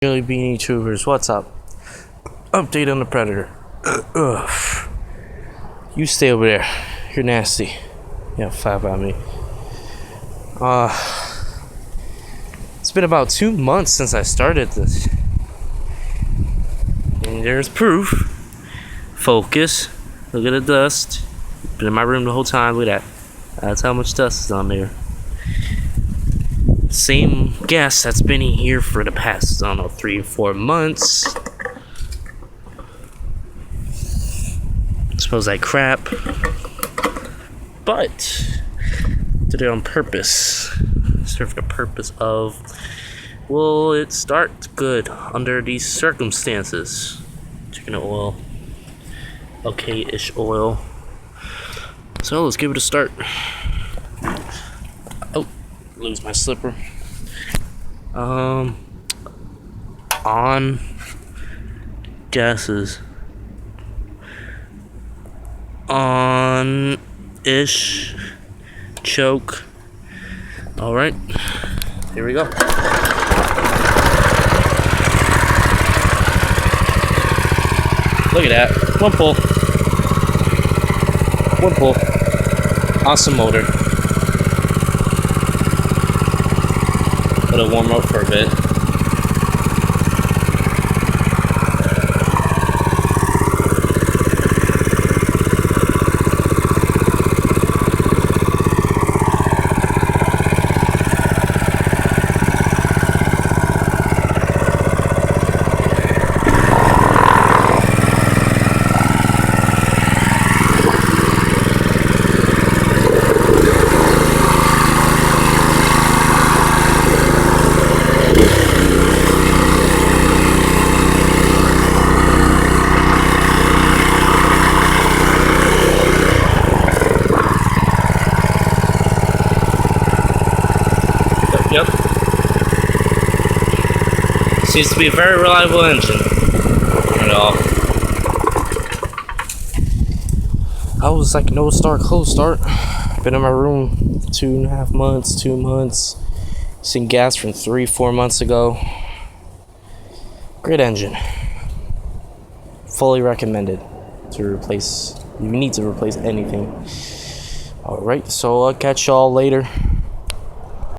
Jelly Bean YouTubers, what's up? Update on the Predator. Ugh. You stay over there. You're nasty. Yeah, five on me. It's been about 2 months since I started this. And there's proof. Focus. Look at the dust. Been in my room the whole time. Look at that. That's how much dust is on there. Same gas that's been in here for the past, I don't know, 3 or 4 months. Smells like crap. But did it on purpose. Served the purpose of, will it start good under these circumstances? Chicken oil. Okay-ish oil. So let's give it a start. Oh, lose my slipper. On gases. On-ish. Choke. Alright. Here we go. Look at that. One pull. One pull. Awesome motor. Let it warm up for a bit. Yep. Seems to be a very reliable engine. Turn it off. I was like no start, close start. Been in my room 2.5 months, 2 months. Seen gas from 3-4 months ago. Great engine. Fully recommended to replace. You need to replace anything. Alright, so I'll catch y'all later.